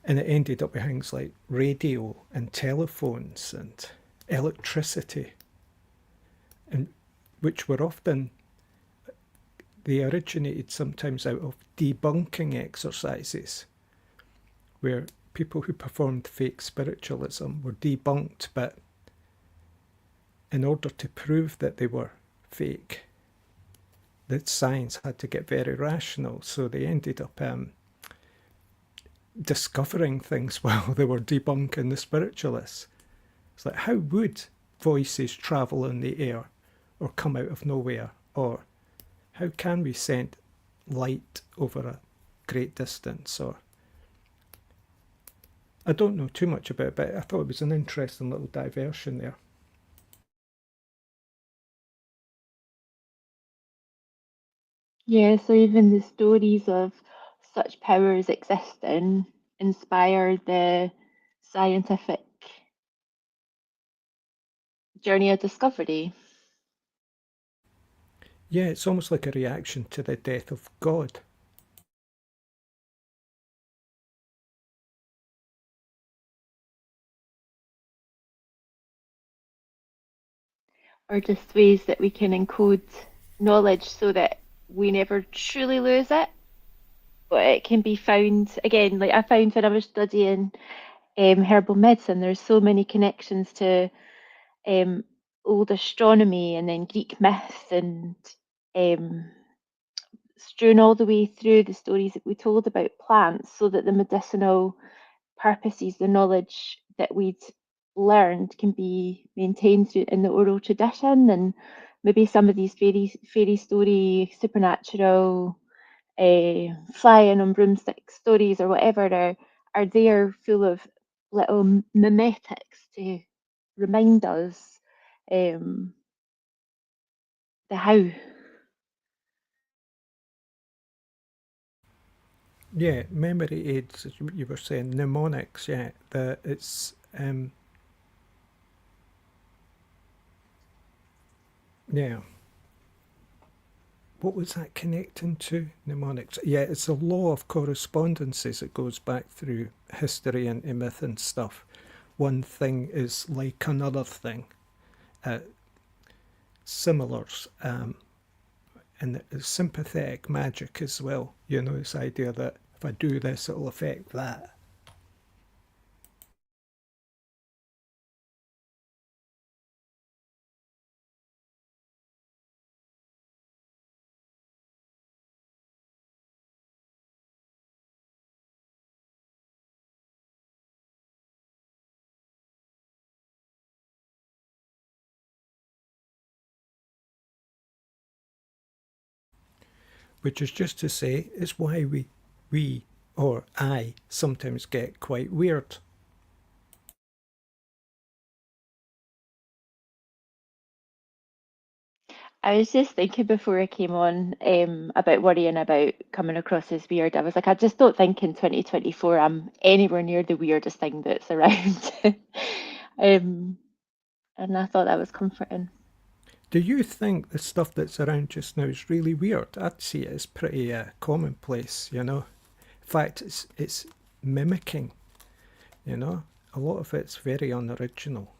ended up with things like radio and telephones and electricity, and which were often, they originated sometimes out of debunking exercises, where people who performed fake spiritualism were debunked, but in order to prove that they were fake, that science had to get very rational, so they ended up discovering things while they were debunking the spiritualists. It's like, how would voices travel in the air or come out of nowhere? Or how can we send light over a great distance? Or I don't know too much about it, but I thought it was an interesting little diversion there. Yeah, so even the stories of such powers existing inspired the scientific journey of discovery. Yeah, it's almost like a reaction to the death of God. Or just ways that we can encode knowledge so that we never truly lose it, but it can be found again. Like I found when I was studying herbal medicine. There's so many connections to old astronomy and then Greek myth and strewn all the way through the stories that we told about plants, so that the medicinal purposes, the knowledge that we'd learned can be maintained in the oral tradition. And maybe some of these fairy story, supernatural, flying on broomstick stories or whatever are there, full of little mimetics to remind us the how. Yeah, memory aids, as you were saying, mnemonics, yeah, it's, yeah. What was that connecting to? Mnemonics. Yeah, it's a law of correspondences that goes back through history and myth and stuff. One thing is like another thing. Similars, and sympathetic magic as well. This idea that if I do this, it'll affect that. Which is just to say, it's why we or I sometimes get quite weird. I was just thinking before I came on about worrying about coming across as weird. I was like, I just don't think in 2024 I'm anywhere near the weirdest thing that's around. And I thought that was comforting. Do you think the stuff that's around just now is really weird? I'd see it as pretty commonplace, In fact, it's mimicking, A lot of it's very unoriginal.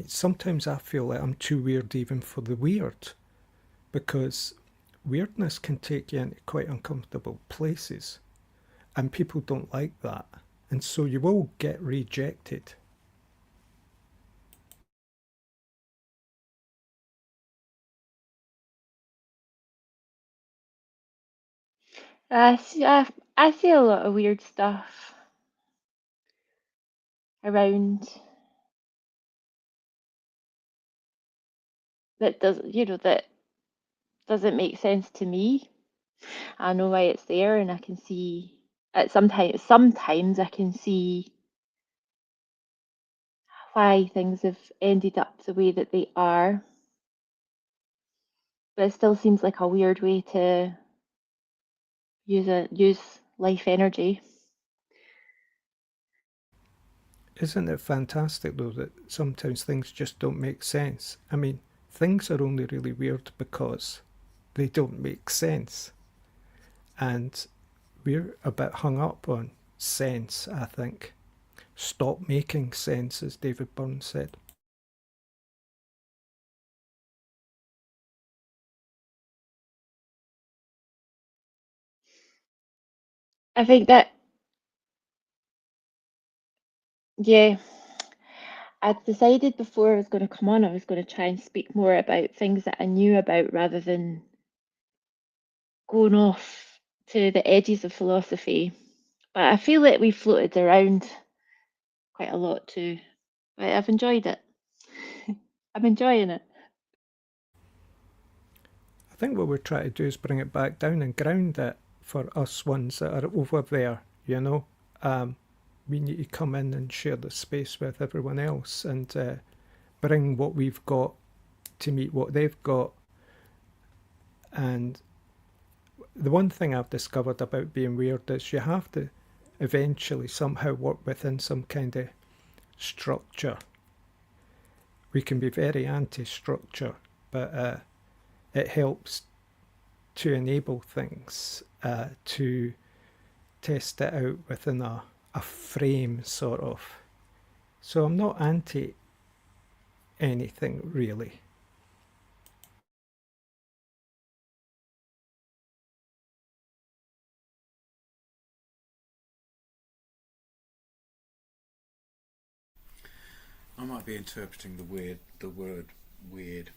Sometimes I feel like I'm too weird even for the weird, because weirdness can take you into quite uncomfortable places, and people don't like that, and so you will get rejected. I see a lot of weird stuff around that that doesn't make sense to me. I know why it's there, and I can see at sometimes I can see why things have ended up the way that they are. But it still seems like a weird way to use life energy. Isn't it fantastic though that sometimes things just don't make sense? Things are only really weird because they don't make sense, and we're a bit hung up on sense, I think. Stop making sense, as David Byrne said. I think that, yeah, I'd decided before I was going to come on, I was going to try and speak more about things that I knew about rather than going off to the edges of philosophy. But I feel that we floated around quite a lot too. But I've enjoyed it. I'm enjoying it. I think what we're trying to do is bring it back down and ground it for us ones that are over there, We need to come in and share the space with everyone else and bring what we've got to meet what they've got. And the one thing I've discovered about being weird is you have to eventually somehow work within some kind of structure. We can be very anti-structure, but it helps to enable things to test it out within a frame, sort of. So I'm not anti anything really. might be interpreting the word weird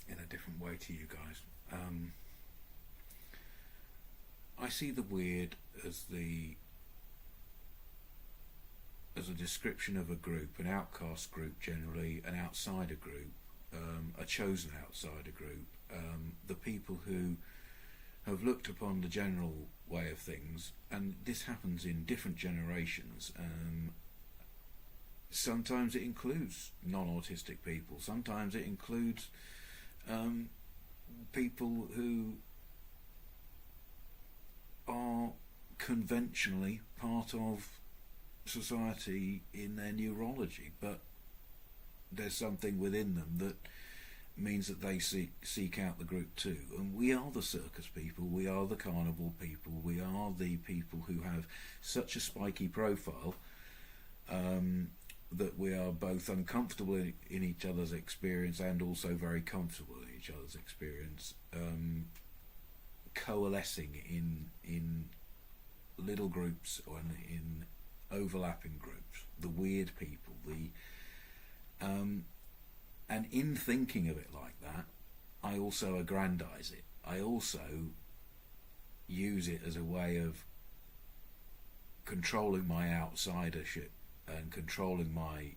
in a different way to you guys. I see the weird as a description of a group, an outcast group generally, an outsider group, a chosen outsider group, the people who have looked upon the general way of things, and this happens in different generations. Sometimes it includes non-autistic people, sometimes it includes people who are conventionally part of society in their neurology, but there's something within them that means that they seek out the group too. And we are the circus people, we are the carnival people, we are the people who have such a spiky profile that we are both uncomfortable in each other's experience and also very comfortable in each other's experience, coalescing in little groups or in overlapping groups, the weird people, and in thinking of it like that, I also aggrandize it. I also use it as a way of controlling my outsidership and controlling my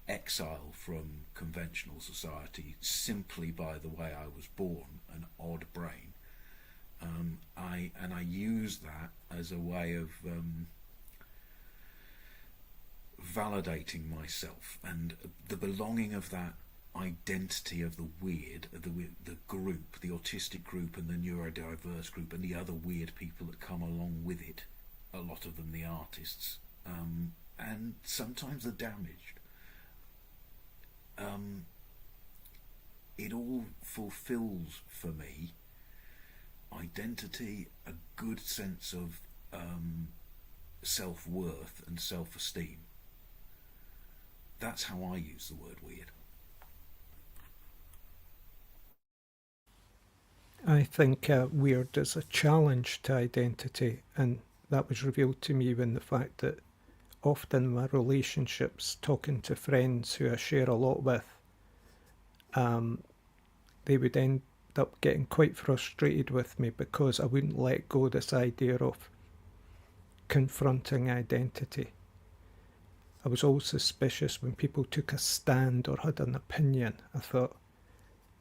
exile from conventional society simply by the way I was born, an odd brain. I use that as a way of validating myself and the belonging of that identity of the weird, the group, the autistic group and the neurodiverse group and the other weird people that come along with it, a lot of them the artists, and sometimes the damaged. It all fulfills for me identity, a good sense of self-worth and self-esteem. That's how I use the word weird. I think weird is a challenge to identity, and that was revealed to me when the fact that often my relationships, talking to friends who I share a lot with, they would end up getting quite frustrated with me because I wouldn't let go of this idea of confronting identity. I was always suspicious when people took a stand or had an opinion. I thought,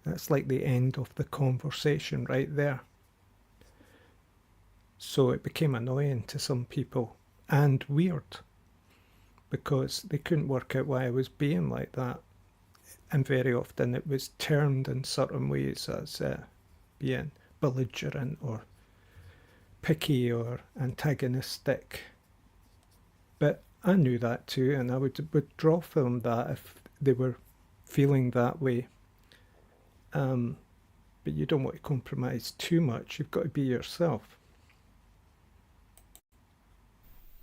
that's like the end of the conversation right there. So it became annoying to some people and weird because they couldn't work out why I was being like that. And very often it was termed in certain ways as being belligerent or picky or antagonistic. But I knew that too, and I would withdraw from that if they were feeling that way. But you don't want to compromise too much. You've got to be yourself.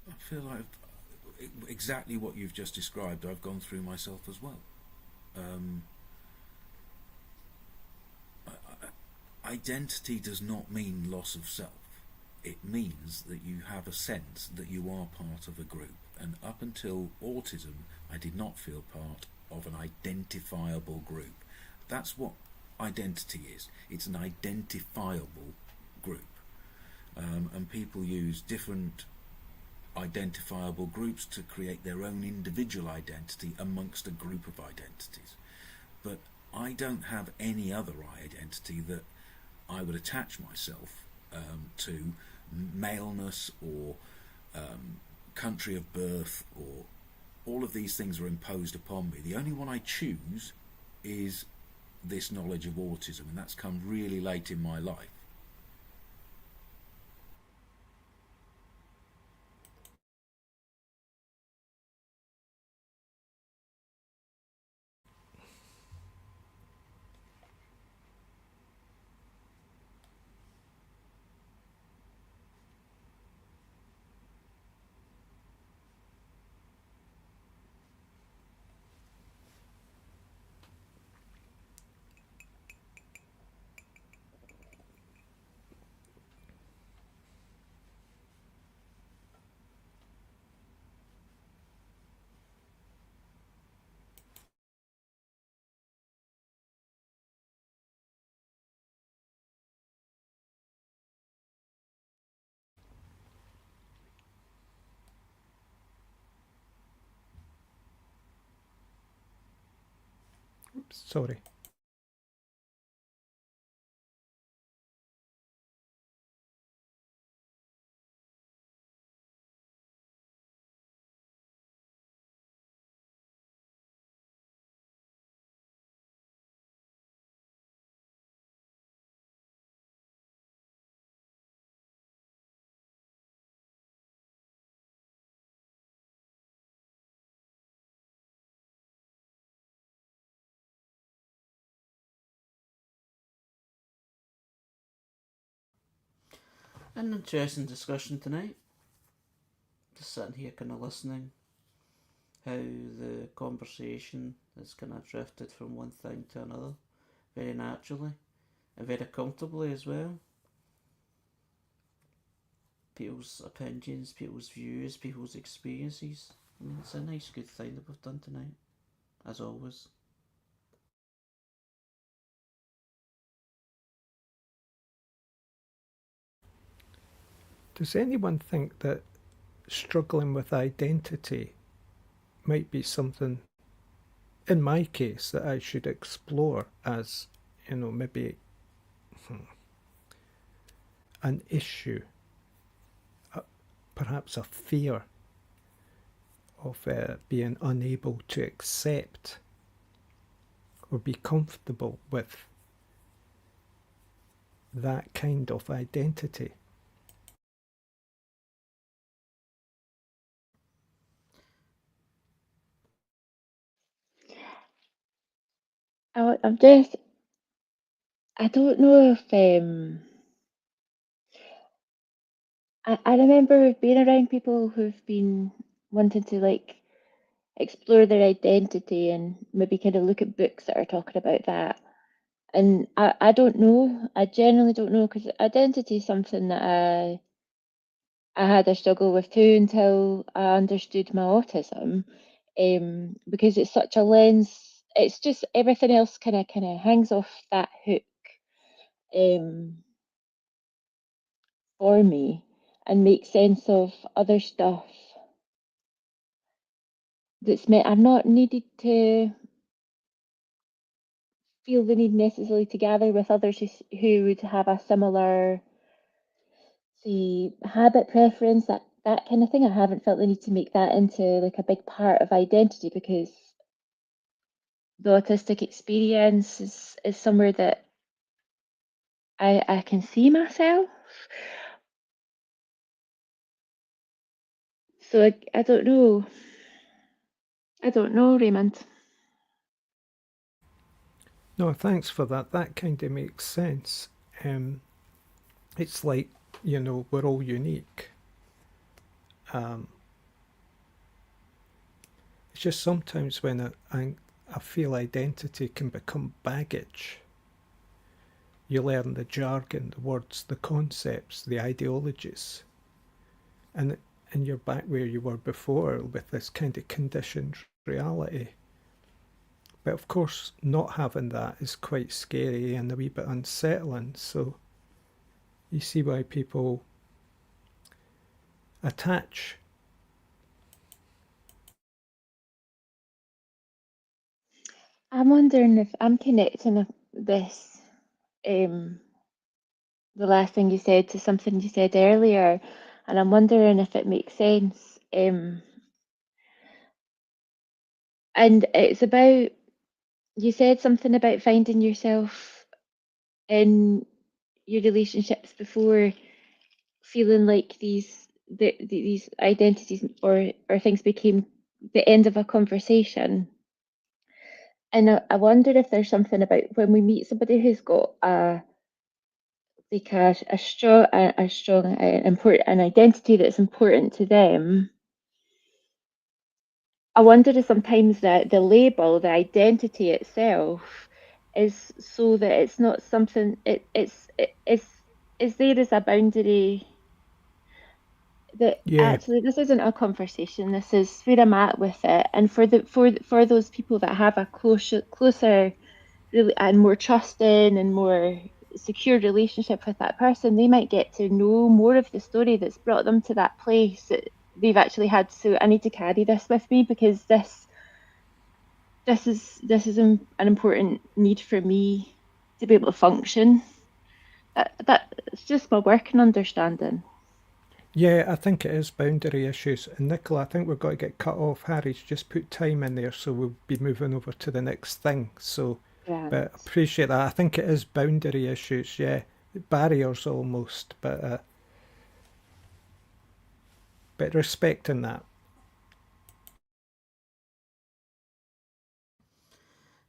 I feel like exactly what you've just described I've gone through myself as well. Identity does not mean loss of self. It means that you have a sense that you are part of a group. And up until autism, I did not feel part of an identifiable group. That's what identity is. It's an identifiable group. And people use different identifiable groups to create their own individual identity amongst a group of identities. But I don't have any other identity that I would attach myself to, maleness or country of birth, or all of these things are imposed upon me. The only one I choose is this knowledge of autism, and that's come really late in my life. Sorry. An interesting discussion tonight. Just sitting here kind of listening. How the conversation has kind of drifted from one thing to another. Very naturally. And very comfortably as well. People's opinions, people's views, people's experiences. I mean, it's a nice, good thing that we've done tonight. As always. Does anyone think that struggling with identity might be something, in my case, that I should explore as, maybe an issue, perhaps a fear of being unable to accept or be comfortable with that kind of identity? I'm just, I don't know if, I remember being around people who've been wanting to like explore their identity and maybe kind of look at books that are talking about that. And I don't know, I generally don't know, because identity is something that I had a struggle with too until I understood my autism, because it's such a lens. It's just everything else kind of hangs off that hook, for me, and makes sense of other stuff that's meant I've not needed to feel the need necessarily to gather with others who would have a similar, say, habit preference, that kind of thing. I haven't felt the need to make that into like a big part of identity, because the autistic experience is somewhere that I can see myself. So I don't know. I don't know, Raymond. No, thanks for that. That kind of makes sense. It's like, we're all unique. It's just sometimes when I feel identity can become baggage. You learn the jargon, the words, the concepts, the ideologies, and you're back where you were before with this kind of conditioned reality. But of course, not having that is quite scary and a wee bit unsettling. So you see why people attach. I'm wondering if I'm connecting this, the last thing you said, to something you said earlier, and I'm wondering if it makes sense. And it's about, you said something about finding yourself in your relationships before, feeling like these identities or things became the end of a conversation. And I wonder if there's something about when we meet somebody who's got a strong important an identity that's important to them. I wonder if sometimes that the label, the identity itself, is so that it's not something. It's there as a boundary. That Yeah, actually, this isn't a conversation. This is where I'm at with it. And for those people that have a closer, really, and more trusting and more secure relationship with that person, they might get to know more of the story that's brought them to that place that they've actually had. So I need to carry this with me, because this is an important need for me to be able to function. That it's just my working understanding. Yeah, I think it is boundary issues. And Nicola, I think we've got to get cut off. Harry's just put time in there, so we'll be moving over to the next thing. So, Grant. but appreciate that. I think it is boundary issues, yeah. Barriers almost, but respecting that.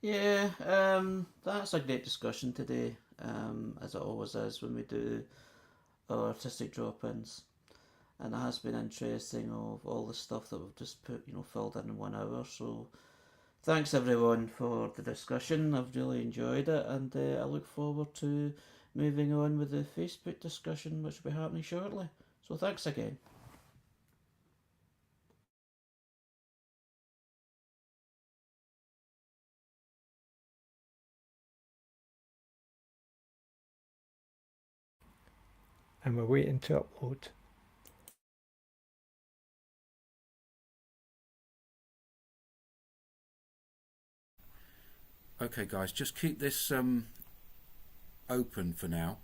Yeah, that's a great discussion today, as it always is when we do our artistic drop-ins. And it has been interesting of all the stuff that we've just put, filled in 1 hour. So thanks everyone for the discussion. I've really enjoyed it, and I look forward to moving on with the Facebook discussion, which will be happening shortly. So thanks again. And we're waiting to upload. Okay, guys, just keep this open for now,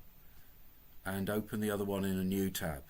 and open the other one in a new tab.